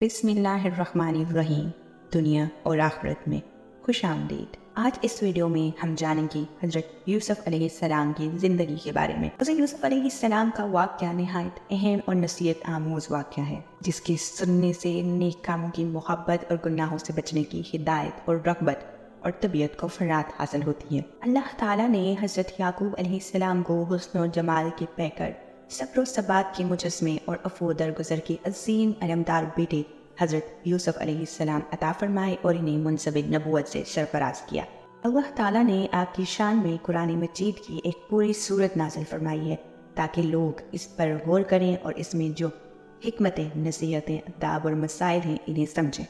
बिस्मिल्लाहिर्रहमानिर्रहीम। दुनिया और आखिरत में खुश आमदीद। आज इस वीडियो में हम जानेंगे हज़रत यूसुफ अलैहिस्सलाम की ज़िंदगी के बारे में। हज़रत यूसुफ अलैहिस्सलाम का वाक़या नहायत अहम और नसीहत आमूज़ वाक़या है, जिसके सुनने से नेक कामों की मोहब्बत और गुनाहों से बचने की हिदायत और रग़बत और तबीयत को फ़रात हासिल होती है। अल्लाह ताला ने हज़रत याकूब अलैहिस्सलाम को हुस्न और जमाल के पैकर, सब्र और सबात के मुजस्मे और अफ़ू दरगुज़र के अज़ीम अलमदार बेटे हज़रत यूसुफ अलैहिस्सलाम अता फ़रमाए और इन्हें मुनसबित नबूवत से सरफराज किया। अल्लाह ताला ने आपकी शान में कुरान मजीद की एक पूरी सूरत नाज़िल फरमाई है, ताकि लोग इस पर गौर करें और इसमें जो हिकमतें, नसीहतें, अदाब और मसाइल हैं इन्हें समझें।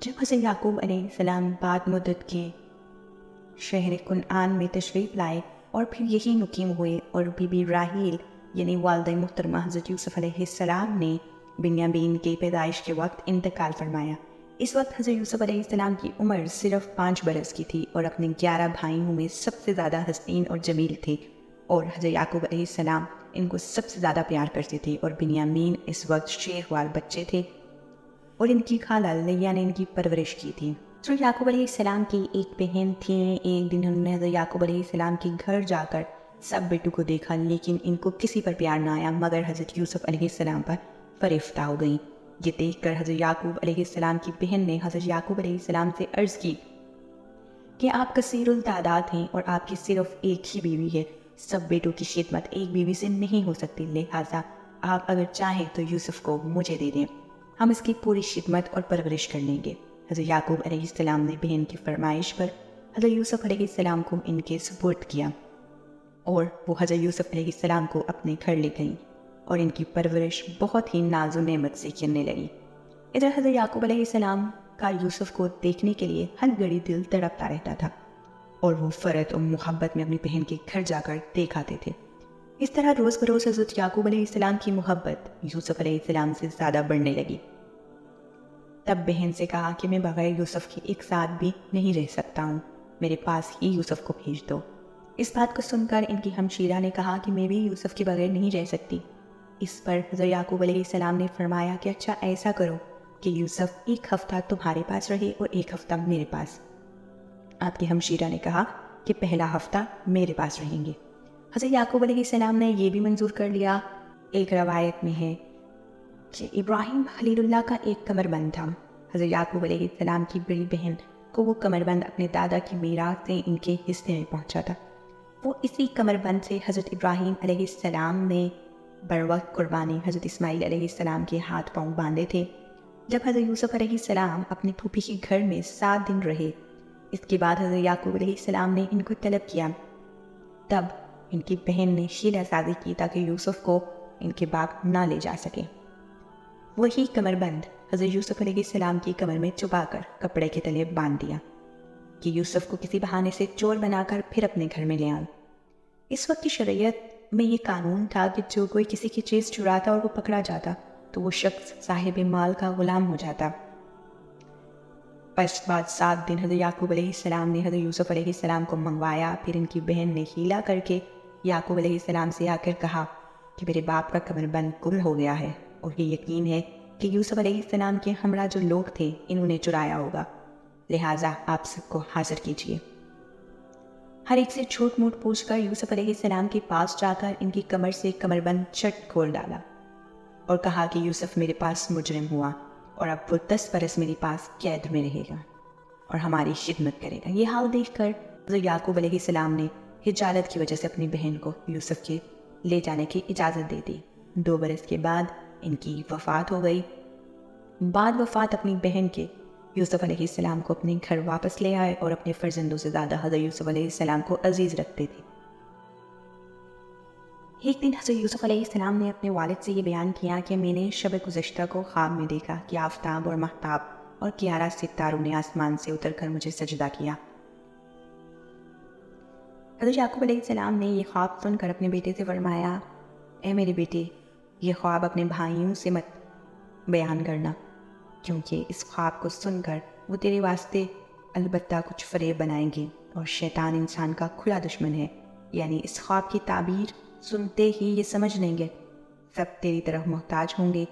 जब हज़रत याकूब अलैहिस्सलाम बाद मुद्दत के शहर कुनआन में तशरीफ़ लाए और फिर यही मुकीम हुए और बीबी राहील यानी वालिदा मुहतरमा हज़रत यूसुफ अलैहिस्सलाम ने बिन्यामीन की पैदाइश के वक्त इंतकाल फरमाया। इस वक्त हज़रत यूसुफ अलैहिस्सलाम की उम्र सिर्फ 5 बरस की थी और अपने 11 भाइयों में सबसे ज़्यादा हसीन और जमील थे, और हज़रत याकूब अलैहिस्सलाम इनको सबसे ज़्यादा प्यार करते थे। और बिन्यामीन इस वक्त शेरवार बच्चे थे और इनकी खाला लैया ने इनकी परवरिश की थी। तो याकूब अलैहिस्सलाम की एक बहन थी। एक दिन उन्होंने हज़रत याकूब अलैहिस्सलाम के घर जाकर सब बेटों को देखा, लेकिन इनको किसी पर प्यार ना आया, मगर हज़रत यूसुफ अलैहिस्सलाम पर फरिफ्ता हो गई। ये देखकर हज़रत याकूब अलैहिस्सलाम की बहन ने हज़रत याकूब अलैहिस्सलाम से अर्ज़ की कि आप कसीरुल तादाद हैं और आपकी सिर्फ एक ही बीवी है। सब बेटों की खिदमत एक बीवी से नहीं हो सकती, लिहाजा आप अगर चाहें तो यूसुफ को मुझे दे दें, हम इसकी पूरी खिदमत और परवरिश कर लेंगे। हज़रत याकूब अलैहिस्सलाम ने बहन की फरमाइश पर हज़रत यूसुफ अलैहिस्सलाम को इनके सुपुर्द किया और वो हज़रत यूसुफ अलैहिस्सलाम को अपने घर ले गई और इनकी परवरिश बहुत ही नाज़ो नेमत से करने लगी। इधर हज़रत याकूब अलैहिस्सलाम का यूसुफ को देखने के लिए हर घड़ी दिल तड़पता रहता था और वो फ़रत और मोहब्बत में अपनी बहन के घर जाकर देख आते थे। इस तरह रोज़ बरोज़ हज़रत याकूब अलैहिस्सलाम की मोहब्बत यूसुफ अलैहिस्सलाम से ज़्यादा बढ़ने लगी। तब बहन से कहा कि मैं बग़ैर यूसुफ के एक साथ भी नहीं रह सकता हूँ, मेरे पास ही यूसुफ को भेज दो। इस बात को सुनकर इनकी हमशीरा ने कहा कि मैं भी यूसुफ के बगैर नहीं रह सकती। इस पर हज़रत याकूब अलैहिस्सलाम ने फरमाया कि अच्छा ऐसा करो कि यूसुफ एक हफ़्ता तुम्हारे पास रहे और एक हफ़्ता मेरे पास। आपकी हमशीरा ने कहा कि पहला हफ़्ता मेरे पास रहेंगे। हज़रत याकूब अलैहिस्सलाम ने यह भी मंजूर कर लिया। एक रवायत में है कि इब्राहिम खलीलुल्लाह का एक कमरबंद था। हज़रत याकूब अलैहिस्सलाम की बड़ी बहन को वो कमरबंद अपने दादा की मीराथ से इनके हिस्से में पहुंचा था। वो इसी कमरबंद से हज़रत इब्राहिम अलैहिस्सलाम ने बरवक्त कुर्बानी हज़रत इस्माइल अलैहिस्सलाम के हाथ पांव बांधे थे। जब हज़रत यूसुफ अलैहिस्सलाम अपनी फूफी के घर में 7 दिन रहे, इसके बाद हज़रत याकूब अलैहिस्सलाम ने इनको तलब किया। तब इनकी बहन ने हीला साज़ी की ताकि यूसुफ को इनके बाप ना ले जा सके। वही कमरबंद हज़रत यूसुफ अलैहिस्सलाम की कमर में चुबाकर कपड़े के तले बांध दिया कि यूसुफ को किसी बहाने से चोर बनाकर फिर अपने घर में ले आए। इस वक्त की शरीयत में ये कानून था कि जो कोई किसी की चीज़ चुराता और वो पकड़ा जाता तो वो शख्स साहिब माल का गुलाम हो जाता। बस बाद 7 दिन हज़रत याकूब अलैहिस्सलाम ने हज़रत यूसुफ अलैहिस्सलाम को मंगवाया। फिर इनकी बहन ने हीला करके याकूब अलैहिस्सलाम से आकर कहा कि मेरे बाप का कमरबंद गुम हो गया है और ये यकीन है कि यूसुफ अलैहिस्सलाम के हमरा जो लोग थे इन्होंने चुराया होगा, लिहाजा आप सबको हाजिर कीजिए। हर एक से छोट मोट पूछकर यूसुफ अलैहिस्सलाम के पास जाकर इनकी कमर से कमरबंद चट खोल डाला और कहा कि यूसुफ मेरे पास मुजरिम हुआ और अब वो 10 बरस मेरे पास कैद में रहेगा और हमारी खिदमत करेगा। ये हाल देखकर हज़रत याकूब अलैहिस्सलाम ने हिजालत की वजह से अपनी बहन को यूसुफ के ले जाने की इजाज़त दे दी। 2 बरस के बाद इनकी वफ़ात हो गई। बाद वफ़ात अपनी बहन के यूसुफ अलैहिस्सलाम को अपने घर वापस ले आए और अपने फ़र्जंदों से ज़्यादा हज़रत यूसुफ अलैहिस्सलाम को अजीज़ रखते थे। एक दिन हज़रत यूसुफ अलैहिस्सलाम ने अपने वालिद से ये बयान किया कि मैंने शब गुज़श्ता को ख्वाब में देखा कि आफ़ताब और महताब और 11 सितारों ने आसमान से उतर कर मुझे सजदा किया। हज़रत याकूब अलैहिस्सलाम ने यह ख्वाब सुनकर अपने बेटे से फरमाया, ए मेरे बेटे, ये ख्वाब अपने भाइयों से मत बयान करना, क्योंकि इस ख्वाब को सुनकर वो तेरे वास्ते अलबत्ता कुछ फ़रेब बनाएंगे और शैतान इंसान का खुला दुश्मन है। यानी इस ख्वाब की ताबीर सुनते ही ये समझ लेंगे सब तेरी तरफ मोहताज होंगे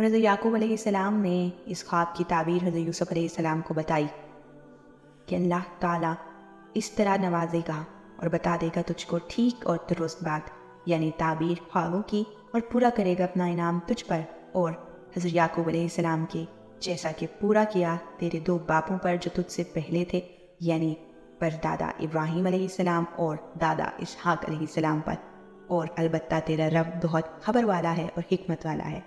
اور حضرت یعقوب علیہ السلام نے اس خواب کی تعبیر حضرت یوسف علیہ السلام کو بتائی کہ اللہ تعالیٰ اس طرح نوازے گا اور بتا دے گا تجھ کو ٹھیک اور درست بات، یعنی تعبیر خوابوں کی، اور پورا کرے گا اپنا انعام تجھ پر اور حضرت یعقوب علیہ السلام کے جیسا کہ پورا کیا تیرے 2 باپوں پر جو تجھ سے پہلے تھے، یعنی پردادا ابراہیم علیہ السلام اور دادا اسحاق علیہ السلام پر، اور البتہ تیرا رب بہت خبر والا ہے اور حکمت والا ہے۔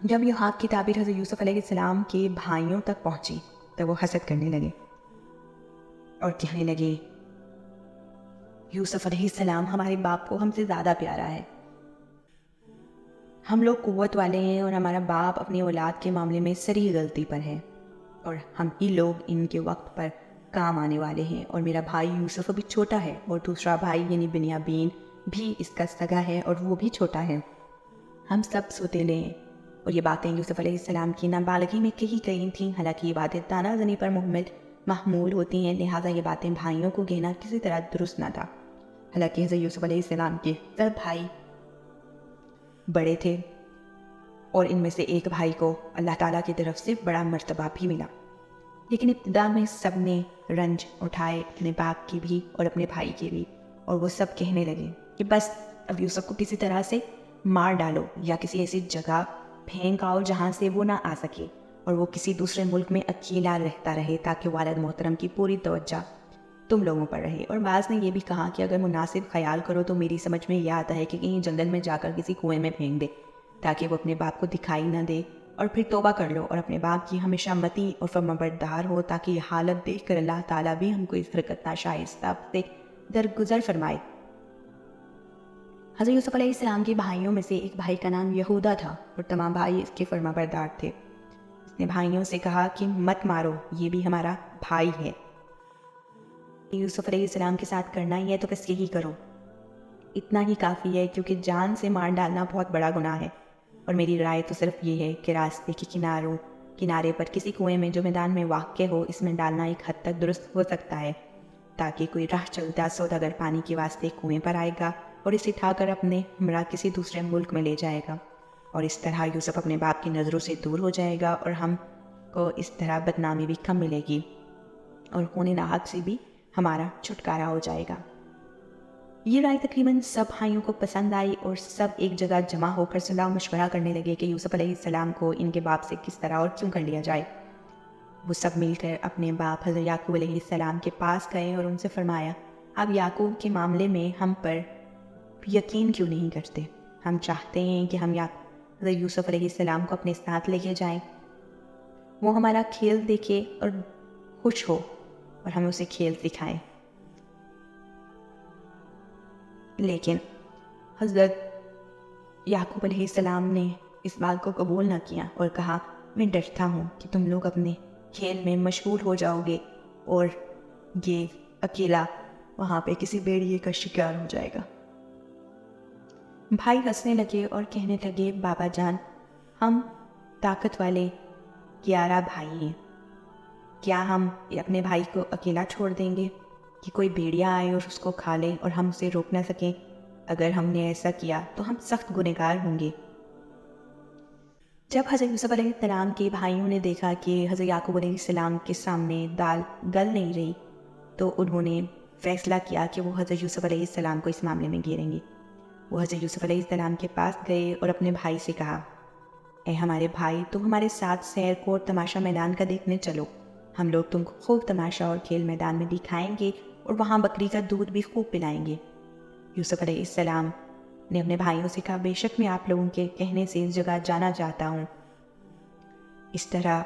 جب یہ خواب کی تعبیر حضرت یوسف علیہ السلام کے بھائیوں تک پہنچی تو وہ حسد کرنے لگے اور کہنے لگے یوسف علیہ السلام ہمارے باپ کو ہم سے زیادہ پیارا ہے، ہم لوگ قوت والے ہیں اور ہمارا باپ اپنی اولاد کے معاملے میں سری غلطی پر ہے، اور ہم ہی لوگ ان کے وقت پر کام آنے والے ہیں، اور میرا بھائی یوسف ابھی چھوٹا ہے اور دوسرا بھائی یعنی بنیامین بھی اس کا سگا ہے اور وہ بھی چھوٹا ہے، ہم سب سوتیلے ہیں۔ اور یہ باتیں یوسف علیہ السلام کی نابالغی میں کہی گئی تھیں، حالانکہ یہ باتیں طعنہ زنی پر محمول ہوتی ہیں، لہٰذا یہ باتیں بھائیوں کو کہنا کسی طرح درست نہ تھا۔ حالانکہ حضرت یوسف علیہ السلام کے سب بھائی بڑے تھے اور ان میں سے ایک بھائی کو اللہ تعالیٰ کی طرف سے بڑا مرتبہ بھی ملا، لیکن ابتدا میں سب نے رنج اٹھائے، اپنے باپ کی بھی اور اپنے بھائی کی بھی، اور وہ سب کہنے لگے کہ بس اب یوسف کو کسی طرح سے مار ڈالو یا کسی ایسی جگہ پھینک آؤ جہاں سے وہ نہ آ سکے اور وہ کسی دوسرے ملک میں اکیلا رہتا رہے، تاکہ والد محترم کی پوری توجہ تم لوگوں پر رہے۔ اور بعض نے یہ بھی کہا کہ اگر مناسب خیال کرو تو میری سمجھ میں یہ آتا ہے کہ کہیں جنگل میں جا کر کسی کنویں میں پھینک دے تاکہ وہ اپنے باپ کو دکھائی نہ دے، اور پھر توبہ کر لو اور اپنے باپ کی ہمیشہ متی اور فرمانبردار ہو، تاکہ یہ حالت دیکھ کر اللہ تعالیٰ بھی ہم کو اس حرکت ناشائستہ سے درگزر فرمائے۔ حضرت یوسف علیہ السلام کے بھائیوں میں سے ایک بھائی کا نام یہودا تھا اور تمام بھائی اس کے فرمانبردار تھے۔ اس نے بھائیوں سے کہا کہ مت مارو، یہ بھی ہمارا بھائی ہے، یوسف علیہ السلام کے ساتھ کرنا ہی ہے تو بس یہی کرو، اتنا ہی کافی ہے، کیونکہ جان سے مار ڈالنا بہت بڑا گناہ ہے، اور میری رائے تو صرف یہ ہے کہ راستے کے کنارے پر کسی کنویں میں جو میدان میں واقع ہو، اس میں ڈالنا ایک حد تک درست ہو سکتا ہے، تاکہ کوئی راہ چلتا سوداگر پانی کے واسطے کنویں پر آئے گا اور اسے اٹھا کر اپنے ہمراہ کسی دوسرے ملک میں لے جائے گا، اور اس طرح یوسف اپنے باپ کی نظروں سے دور ہو جائے گا اور ہم کو اس طرح بدنامی بھی کم ملے گی اور خون ناحق سے بھی ہمارا چھٹکارا ہو جائے گا۔ یہ رائے تقریباً سب بھائیوں کو پسند آئی اور سب ایک جگہ جمع ہو کر صلاح مشورہ کرنے لگے کہ یوسف علیہ السلام کو ان کے باپ سے کس طرح اور کیوں کر لیا جائے۔ وہ سب مل کر اپنے باپ حضرت یعقوب علیہ السلام کے پاس گئے اور ان سے فرمایا، آپ یعقوب کے معاملے میں ہم پر یقین کیوں نہیں کرتے؟ ہم چاہتے ہیں کہ ہم حضرت یوسف علیہ السلام کو اپنے ساتھ لے کے جائیں، وہ ہمارا کھیل دیکھے اور خوش ہو اور ہم اسے کھیل سکھائیں۔ لیکن حضرت یعقوب علیہ السلام نے اس بات کو قبول نہ کیا اور کہا، میں ڈرتا ہوں کہ تم لوگ اپنے کھیل میں مشغول ہو جاؤ گے اور یہ اکیلا وہاں پہ کسی بھیڑیے کا شکار ہو جائے گا۔ بھائی ہنسنے لگے اور کہنے لگے، بابا جان، ہم طاقت والے 11 بھائی ہیں، کیا ہم اپنے بھائی کو اکیلا چھوڑ دیں گے کہ کوئی بھیڑیا آئے اور اس کو کھا لے اور ہم اسے روک نہ سکیں؟ اگر ہم نے ایسا کیا تو ہم سخت گنہگار ہوں گے۔ جب حضرت یوسف علیہ السلام کے بھائیوں نے دیکھا کہ حضرت یعقوب علیہ السلام کے سامنے دال گل نہیں رہی تو انہوں نے فیصلہ کیا کہ وہ حضرت یوسف علیہ السلام کو اس معاملے میں گھیریں گے۔ وہ حضرت یوسف علیہ السلام کے پاس گئے اور اپنے بھائی سے کہا، اے ہمارے بھائی، تم ہمارے ساتھ سیر کو اور تماشا میدان کا دیکھنے چلو، ہم لوگ تم کو خوب تماشا اور کھیل میدان میں دکھائیں گے اور وہاں بکری کا دودھ بھی خوب پلائیں گے۔ یوسف علیہ السلام نے اپنے بھائیوں سے کہا، بے شک میں آپ لوگوں کے کہنے سے اس جگہ جانا چاہتا ہوں۔ اس طرح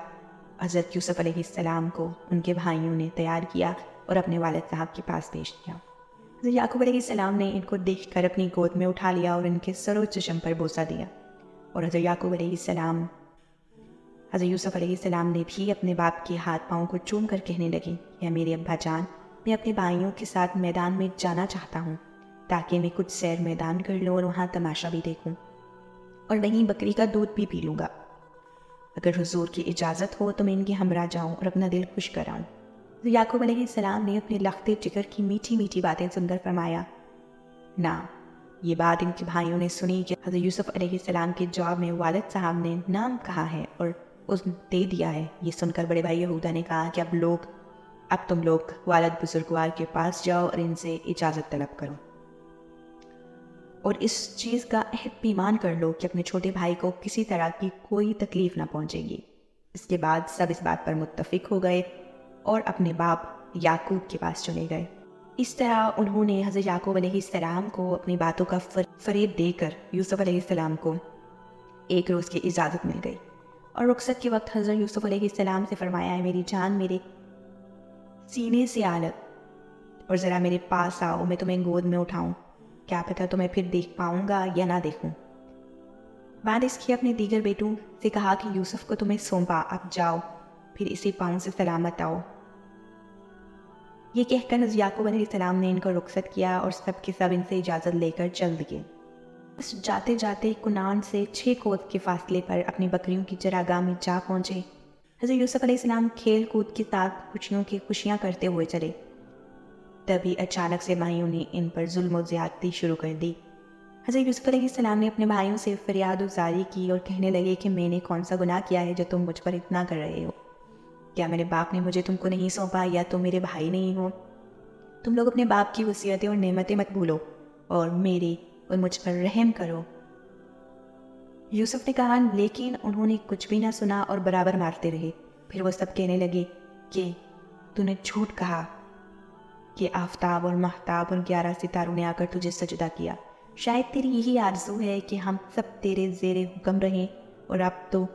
حضرت یوسف علیہ السلام کو ان کے بھائیوں نے تیار کیا اور اپنے والد صاحب کے پاس پیش کیا۔ حضرت یعقوب علیہ السلام نے ان کو دیکھ کر اپنی گود میں اٹھا لیا اور ان کے سر و چشم پر بوسہ دیا، اور حضرت یعقوب علیہ السلام حضرت یوسف علیہ السلام نے بھی اپنے باپ کے ہاتھ پاؤں کو چوم کر کہنے لگے، یا میرے ابا جان، میں اپنے بھائیوں کے ساتھ میدان میں جانا چاہتا ہوں تاکہ میں کچھ سیر میدان کر لوں اور وہاں تماشا بھی دیکھوں اور وہیں بکری کا دودھ بھی پی لوں گا۔ اگر حضور کی اجازت ہو تو میں ان کے ہمراہ جاؤں اور اپنا دل خوش کراؤں۔ یعقوب علیہ السلام نے اپنے لخت جگر کی میٹھی میٹھی باتیں سن کر فرمایا، نہ، ये बात इनके भाइयों ने सुनी कि हज़रत यूसुफ अलैहिस्सलाम के जवाब में वालिद साहब ने नाम कहा है और उस दे दिया है। ये सुनकर बड़े भाई यहूदा ने कहा कि अब तुम लोग वालिद बुजुर्गवार के पास जाओ और इनसे इजाज़त तलब करो और इस चीज़ का अहद पैमान कर लो कि अपने छोटे भाई को किसी तरह की कोई तकलीफ़ ना पहुंचेगी। इसके बाद सब इस बात पर मुत्तफिक हो गए और अपने बाप याकूब के पास चले गए। इस तरह उन्होंने हज़रत याकूब अलैहिस्सलाम को अपनी बातों का फरेब देकर यूसुफ अलैहिस्सलाम को एक रोज़ की इजाज़त मिल गई और रुखसत के वक्त हज़रत यूसुफ अलैहिस्सलाम से फरमाया है, मेरी जान मेरे सीने से आलग और ज़रा मेरे पास आओ, मैं तुम्हें गोद में उठाऊं, क्या पता तुम्हें फिर देख पाऊंगा या ना देखूं। बाद इसके अपने दीगर बेटों से कहा कि यूसुफ को तुम्हें सौंपा, अब जाओ फिर इसी पाँव से सलामत आओ। ये कहकर हज़रत याकूब अलैहिस्सलाम ने इनको रुखसत किया और सब के सब इनसे इजाज़त लेकर चल दिए। बस जाते जाते कुनान से 6 कोस के फासले पर अपनी बकरियों की चरागाह में जा पहुँचे। हज़रत यूसुफ अलैहिस्सलाम खेल कूद के साथ खुशियाँ करते हुए चले। तभी अचानक से भाइयों ने इन पर जुल्म और ज़्यादती शुरू कर दी। हज़रत यूसुफ अलैहिस्सलाम ने अपने भाइयों से फरियाद गुज़ारी की और कहने लगे कि मैंने कौन सा गुनाह किया है जो तुम मुझ पर इतना कर रहे हो? क्या मेरे बाप ने मुझे तुमको नहीं सौंपा या तुम मेरे भाई नहीं हो? तुम लोग अपने बाप की वसीयतें और नेमतें मत भूलो और मेरी और मुझ पर रहम करो। यूसुफ ने कहा, लेकिन उन्होंने कुछ भी ना सुना और बराबर मारते रहे। फिर वो सब कहने लगे कि तूने झूठ कहा कि आफताब और महताब और 11 सितारों ने आकर तुझे सजदा किया। शायद तेरी यही आरज़ू है कि हम सब तेरे ज़ेरे हुक्म रहें और अब तो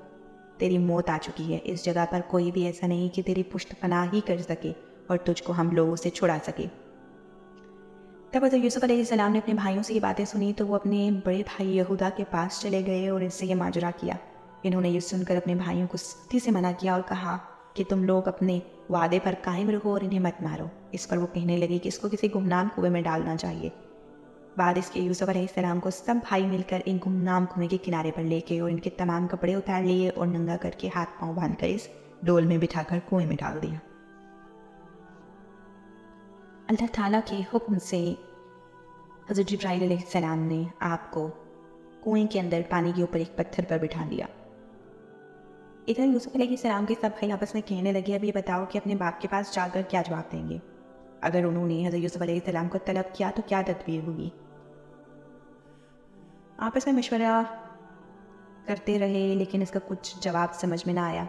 तेरी मौत आ चुकी है। इस जगह पर कोई भी ऐसा नहीं कि तेरी पुष्ट पनाह ही कर सके और तुझको हम लोगों से छुड़ा सके। तब हज़रत यूसुफ अलैहिस्सलाम ने अपने भाइयों से ये बातें सुनी तो वो अपने बड़े भाई यहूदा के पास चले गए और इससे ये माजरा किया। इन्होंने ये सुनकर अपने भाइयों को सख्ती से मना किया और कहा कि तुम लोग अपने वादे पर कायम रहो और इन्हें मत मारो। इस पर वो कहने लगे कि इसको किसी गुमनाम कुएं में डालना चाहिए। बाद इसके यूसुफ अलैहिस्सलाम को सब भाई मिलकर एक गुमनाम कुएं के किनारे पर लेके और इनके तमाम कपड़े उतार लिए और नंगा करके हाथ पांव बांधकर इस डोल में बिठाकर कुएं में डाल दिया। अल्लाह ताला के हुक्म से हज़रत जिब्राइल अलैहिस्सलाम ने आपको कुएं के अंदर पानी के ऊपर एक पत्थर पर बिठा दिया। इधर यूसुफ अलैहिस्सलाम के सब भाई आपस में कहने लगे, अब ये बताओ कि अपने बाप के पास जाकर क्या जवाब देंगे। अगर उन्होंने हज़रत यूसुफ अलैहिस्सलाम को तलब किया तो क्या तदबीर होगी। आपस में मशवरा करते रहे लेकिन इसका कुछ जवाब समझ में ना आया।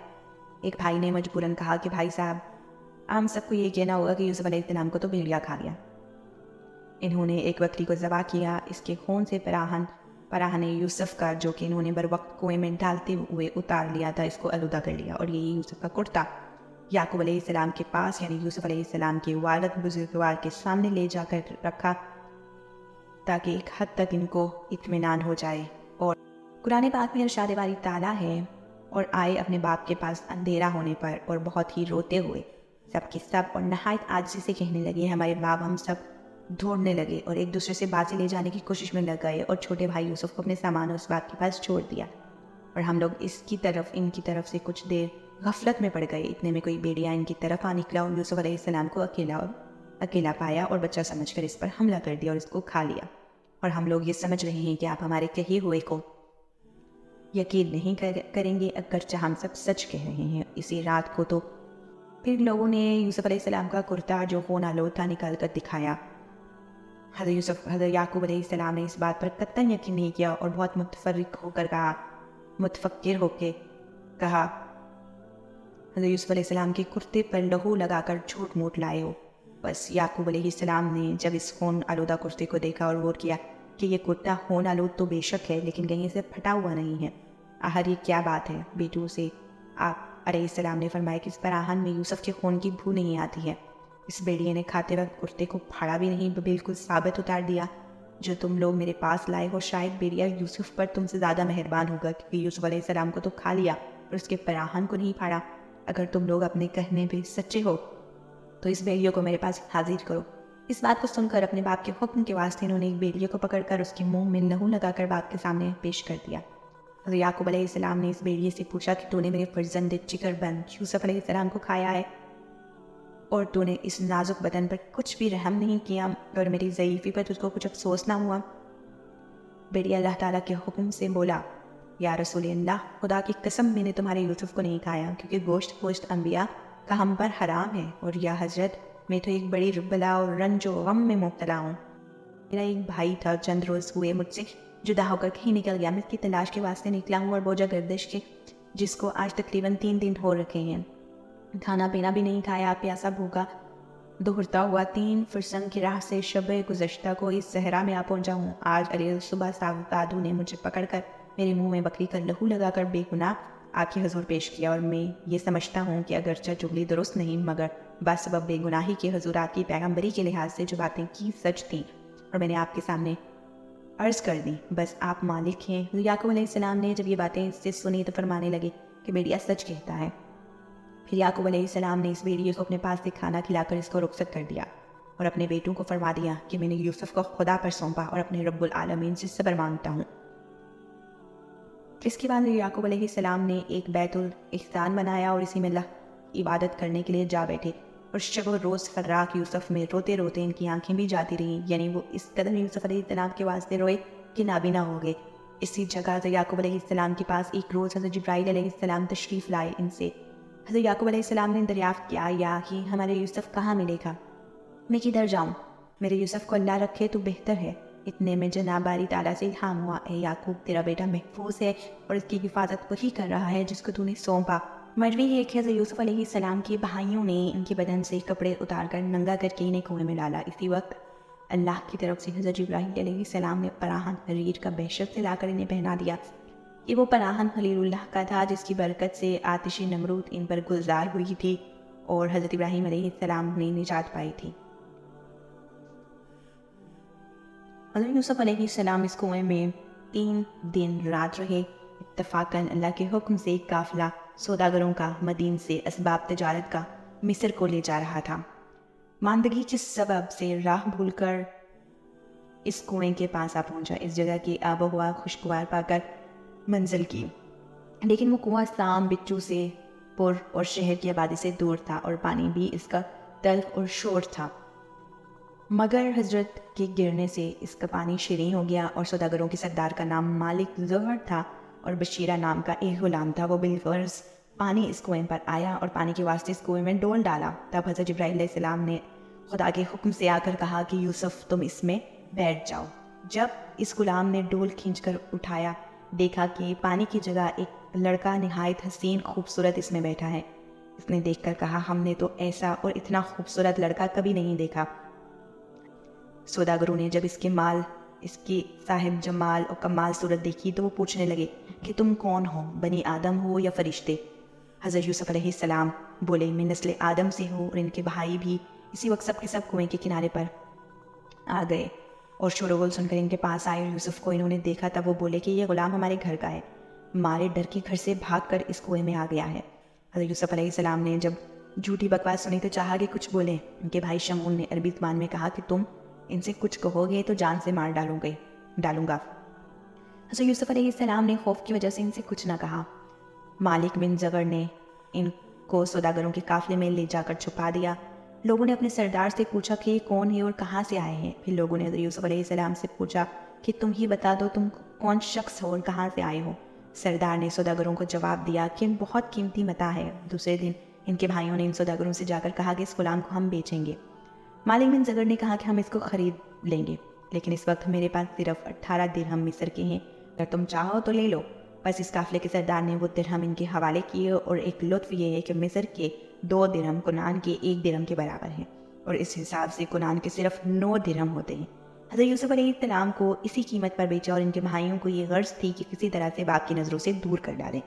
एक भाई ने मजबूरन कहा कि भाई साहब, हम सबको ये कहना होगा कि यूसुफ अलैहिस्सलाम को तो भेड़िया खा गया। इन्होंने एक बकरी को ज़बा किया। इसके खून से पराहने यूसुफ का, जो कि इन्होंने बर वक्त कुएं में डालते हुए उतार लिया था, इसको आलूदा कर लिया और यही यूसुफ का कुर्ता याकूब अलैहिस्सलाम के पास यानी यूसुफ अलैहिस्सलाम के वालिद बुजुर्गवार के सामने ले जाकर रखा ताकि एक हद तक इनको इत्मीनान हो जाए। और कुरान पाक में इरशाद बारी ताला है, और आए अपने बाप के पास अंधेरा होने पर और बहुत ही रोते हुए सब के सब और नहायत आजिज़ी से कहने लगे, हमारे बाप। हम सब ढूंढने लगे और एक दूसरे से बाजी ले जाने की कोशिश में लग गए और छोटे भाई यूसुफ को अपने सामान उस बाप के पास छोड़ दिया और हम लोग इनकी तरफ से कुछ देर गफलत में पड़ गए। इतने में कोई भेड़िया इनकी तरफ आ निकला और यूसुफ अलैहिस्सलाम को अकेला पाया और बच्चा समझकर इस पर हमला कर दिया और इसको खा लिया। और हम लोग ये समझ रहे हैं कि आप हमारे कहे हुए को यकीन नहीं करेंगे अगरचे हम सब सच कह रहे हैं। इसी रात को तो फिर लोगों ने यूसुफ अलैहिस्सलाम का कुर्ता जो खून आलूद था निकाल कर दिखाया। हज़रत याकूब अलैहिस्सलाम ने इस बात पर कतई यकीन नहीं किया और बहुत मुतफक्किर होकर कहा, हज़रत यूसुफ अलैहिस्सलाम के कुर्ते पर लहू लगाकर झूठ मूठ लाए हो। बस याकूब अलैहिस्सलाम ने जब इस खून आलूदा कुर्ते को देखा और गौर किया कि ये कुर्ता खून आलूद तो बेशक है लेकिन कहीं से फटा हुआ नहीं है, आखिर ये क्या बात है। बेटू से आप अलैहिस्सलाम ने फरमाया कि इस पराहन में यूसुफ के खून की बू नहीं आती है। इस भेड़िए ने खाते वक्त कुर्ते को फाड़ा भी नहीं, बिल्कुल साबित उतार दिया। जो तुम लोग मेरे पास लाए हो, शायद भेड़िया यूसुफ पर तुमसे ज़्यादा मेहरबान होगा क्योंकि यूसुफ अलैहिस्सलाम को तो खा लिया और उसके पराहन को नहीं फाड़ा। अगर तुम लोग अपने कहने पे सच्चे हो तो इस भेड़िए को मेरे पास हाजिर करो। इस बात को सुनकर अपने बाप के हुक्म के वास्ते इन्होंने एक भेड़िए को पकड़कर उसके मुंह में लहू लगाकर बाप के सामने पेश कर दिया। हज़रत याकूब अलैहिस्सलाम ने इस भेड़िए से पूछा कि तूने मेरे फर्जंद जिगरबंद यूसुफ अलैहिस्सलाम को खाया है और तूने इस नाजुक बदन पर कुछ भी रहम नहीं किया और मेरी ज़ईफ़ी पर तुझको कुछ अफसोस ना हुआ। बेटी अल्लाह ताला के हुक्म से बोला, या रसूल अल्लाह, खुदा की कसम मैंने तुम्हारे यूसुफ को नहीं खाया, क्योंकि गोश्त अम्बिया का हम पर हराम है। और या हजरत, मैं तो एक बड़ी बला और रंज और गम में मुब्तला हूँ। मेरा एक भाई था, चंद रोज़ हुए मुझसे जुदा होकर कहीं निकल गया। मैं इसकी तलाश के वास्ते निकला हूँ और बोझा गर्दिश के, जिसको आज तकरीबन 3 दिन हो रखे हैं। खाना पीना भी नहीं खाया, प्यासा भूखा दोहरता हुआ 3 फरसंग की राह से शब गुज़श्ता को इस सहरा में आ पहुँचा हूँ। आज अरे सुबह सादू ने मुझे पकड़कर मेरे मुंह में बकरी का लहू लगाकर बेगुनाह आपके हजूर पेश किया, और मैं ये समझता हूँ कि अगरचे चुगली दुरुस्त नहीं, मगर बस सबब बेगुनाही के हजूर आपकी पैगम्बरी के लिहाज से जो बातें की सच थी और मैंने आपके सामने अर्ज़ कर दी। बस आप मालिक हैं। याकूब अलैहिस्सलाम ने जब ये बातें इससे सुनी तो फरमाने लगे कि बेटिया सच कहता है। फिर याकूब अलैहिस्सलाम ने इस बेटिए को अपने पास से खाना खिलाकर इसको रुखसत कर दिया और अपने बेटों को फरमा दिया कि मैंने यूसुफ को खुदा पर सौंपा और अपने रब्बुल आलमीन से सब्र मांगता हूँ। इसके बाद याकूब अलैहिस्सलाम ने एक बैतुल इख्तान बनाया और इसी में इबादत करने के लिए जा बैठे, और शब और रोज़ फर्राक यूसुफ में रोते रोते इनकी आंखें भी जाती रहीं, यानी वो इस कदर यूसुफ अलैहिस्सलाम के वास्ते रोए कि नाबीना हो गए। इसी जगह से याकूब अलैहिस्सलाम के पास एक रोज़ हज़रत जिब्राईल अलैहिस्सलाम तशरीफ़ लाए। इनसे हज़रत याकूब अलैहिस्सलाम ने दरियाफ़्त किया, या कि हमारे यूसुफ कहाँ मिलेगा, मैं किधर जाऊँ, मेरे यूसुफ को अल्लाह रखे तो बेहतर है। इतने में जनाब बारी ताला से इल्हाम हुआ, ए याकूब, तेरा बेटा महफूज है और इसकी हिफाजत वही कर रहा है जिसको तूने सौंपा। मरवी है कि हज़रत यूसुफ अलैहिस्सलाम के भाइयों ने इनके बदन से कपड़े उतार कर नंगा करके इन्हें कुएं में डाला। इसी वक्त अल्लाह की तरफ से हज़रत जिब्राईल अलैहिस्सलाम ने पराहन हरीर का बेशत से लाकर इन्हें पहना दिया। ये वो पराहन खलीलुल्लाह का था जिसकी बरकत से आतिश नमरूद इन पर गुलजार हुई थी और हज़रत इब्राहीम अलैहिस्सलाम ने निजात पाई थी। हज़रत यूसुफ अलैहिस्सलाम इस कुएं में 3 दिन रात रहे। इत्तफाकन अल्लाह के हुक्म से एक काफिला सौदागरों का मदीन से असबाब तजारत का मिस्र को ले जा रहा था। मांदगी के सबब से राह भूलकर इस कुएं के पास आ पहुंचा। इस जगह की आबो हवा खुशगवार पाकर मंजिल की, लेकिन वो कुआं साम बिच्छू से पुर और शहर की आबादी से दूर था और पानी भी इसका तल्ख और शोर था। मगर हजरत के गिरने से इसका पानी शीरीं हो गया और सौदागरों के सरदार का नाम मालिक ज़ुहर था और बशीरा नाम का एक गुलाम था। वो बिलफर्ज पानी इस कुएं पर आया और पानी के वास्ते इस कुएं में डोल डाला। तब हज़रत जिब्राईल अलैहिस्सलाम ने खुदा के हुक्म से आकर कहा कि यूसुफ, तुम इसमें बैठ जाओ। जब इस गुलाम ने डोल खींचकर उठाया, देखा कि पानी की जगह एक लड़का निहायत हसीन खूबसूरत इसमें बैठा है। इसने देखकर कहा, हमने तो ऐसा और इतना खूबसूरत लड़का कभी नहीं देखा। सौदागरों ने जब इसकी साहिब जमाल और कमाल सूरत देखी तो वो पूछने लगे कि तुम कौन हो, बनी आदम हो या फरिश्ते? हज़रत यूसुफ अलैहिस्सलाम बोले, मैं नस्ल आदम से हूँ और इनके भाई भी। इसी वक्त सब के सब कुएं के किनारे पर आ गए और शोरगुल सुनकर इनके पास आए। यूसुफ को इन्होंने देखा तब वो बोले कि ये गुलाम हमारे घर का है, मारे डर के घर से भागकर इस कुएं में आ गया है। हज़रत यूसुफ अलैहिस्सलाम ने जब झूठी बकवास सुनी तो चाहा कि कुछ बोले। उनके भाई शमून ने अरबी ज़बान में कहा कि तुम इनसे कुछ कहोगे तो जान से मार डालूंगा। हज़रत यूसुफ अलैहिस्सलाम ने खौफ की वजह से इनसे कुछ न कहा। मालिक बिन ज़गर ने इनको सौदागरों के काफिले में ले जाकर छुपा दिया। लोगों ने अपने सरदार से पूछा कि ये कौन है और कहाँ से आए हैं। फिर लोगों ने हज़रत यूसुफ अलैहिस्सलाम से पूछा कि तुम ही बता दो, तुम कौन शख्स हो और कहाँ से आए हो। सरदार ने सौदागरों को जवाब दिया कि बहुत कीमती मता है। दूसरे दिन इनके भाइयों ने इन सौदागरों से जाकर कहा कि इस गुलाम को हम बेचेंगे। मालिक बिन ज़गर ने कहा कि हम इसको ख़रीद लेंगे, लेकिन इस वक्त मेरे पास सिर्फ 18 दिरहम मिस्र के हैं, अगर तुम चाहो तो ले लो। बस इस काफिले के सरदार ने वो दिरहम इनके हवाले किए और एक लुत्फ़ ये है कि मिस्र के 2 दिरहम कुनान के 1 दिरहम के बराबर हैं और इस हिसाब से कुनान के सिर्फ 9 दिरहम होते हैं। हज़रत यूसुफ अलैहिस्सलाम को इसी कीमत पर बेचा और इनके भाइयों को ये गर्ज थी कि किसी तरह से बाप की नज़रों से दूर कर डालें।